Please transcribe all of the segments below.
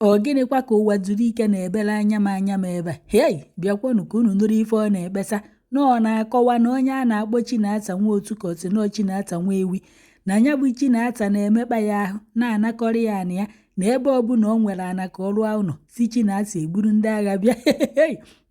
Oginikwa ka Uwazurike na-ebere anya m ebe hei bịakwanụ ka unu nụrụ ife ọ na-ekpesa na ọ na-akọwa na onye a na-akpọ Chinasa nwa otu kosi na Chinasa nwa ewi na anya bụ Chinasa na-emekpa ya ahụ na-anakọrọ ya ana ya na ebe ọbụla o nwere ana ka ọ rụọ ụnọ si Chinasa egburu ndị agha bịa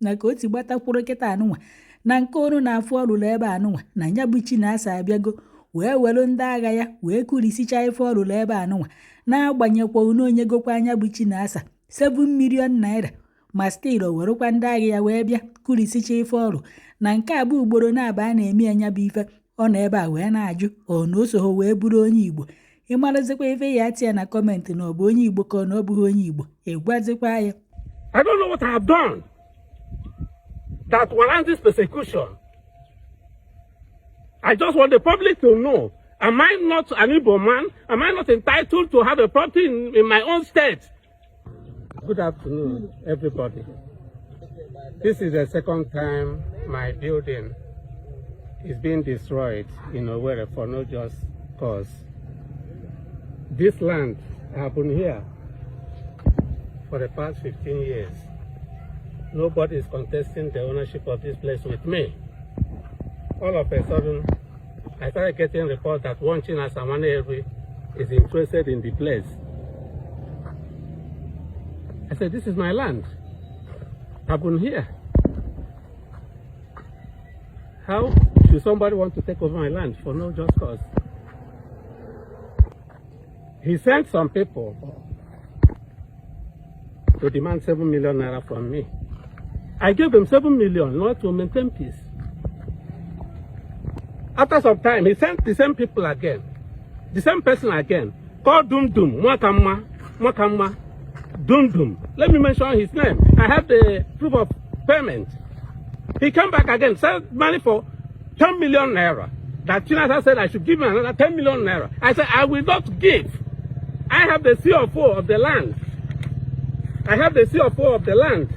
na ka o si gbatakwuru kịta anụnwa na nke ọrụ na-afụ ọrụrụ ebe anụnwa na anya bụ Chinasa abịago wee were ndị agha ya wee kurisicha ife ọrụrụ ebe anụnwa na-agbanyekwa onye gokwa anya bụ Chinasa 7 million naira ma stil o werekwa ndị agha ya wee bịa kurisicha ife ọrụ na nke a bụ ugboro na-aba a na-eme anya bụ ife ọ nọ ebe a wee na-ajụ ọ na osoho wee bụrụ onye Igbo ịmarazikwa ife ya ati ya na kọmentị na ọ bụ onye Igbo ka ọ na ọ bụghị onye Igbo ịgwazikwa ya. I don't know what I have done that warrants this persecution. I just want the public to know, am I not an Igbo man? Am I not entitled to have a property in my own state? Good afternoon, everybody. This is the second time my building is being destroyed in Owerri for no just cause. This land happened here for the past 15 years. Nobody is contesting the ownership of this place with me. All of a sudden, I started getting reports that one Chinasa nwa ewi is interested in the place. I said, this is my land. Happened here. How should somebody want to take over my land for no just cause? He sent some people to demand 7 million naira from me. I gave them 7 million in order to maintain peace. After some time, he sent the same people again, the same person again, called Dum Dum, Mwakama, Dum Dum. Let me mention his name. I have the proof of payment. He came back again, sent money for 10 million naira. That Chinasa said I should give him another 10 million naira. I said, I will not give. I have the CFO of the land. I have the CFO of the land.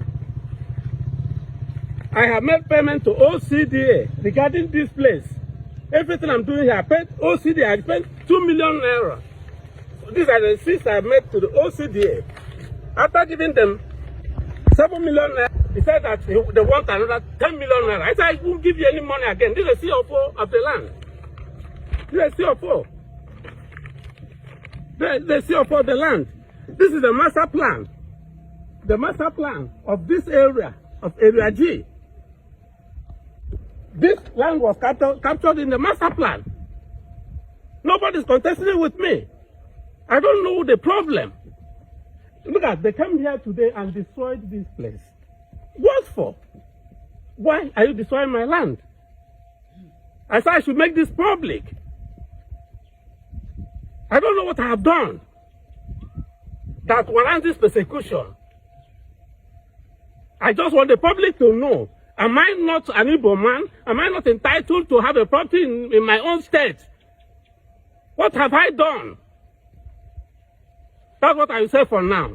I have made payment to OCDA regarding this place. Everything I'm doing here, I paid OCDA, I spent 2 million naira. So these are the receipts I made to the OCDA. After giving them 7 million naira, he said that they want another 10 million naira. I said, I won't give you any money again. This is the CFO of the land. This is the CFO. The CFO of the land. This is the master plan. The master plan of this area, of Area G. This land was captured in the master plan. Nobody's contesting it with me. I don't know the problem. Look at, they came here today and destroyed this place. What for? Why are you destroying my land? I said I should make this public. I don't know what I have done that warrants this persecution. I just want the public to know, am I not an Igbo man? Am I not entitled to have a property in my own state? What have I done? That's what I will say for now.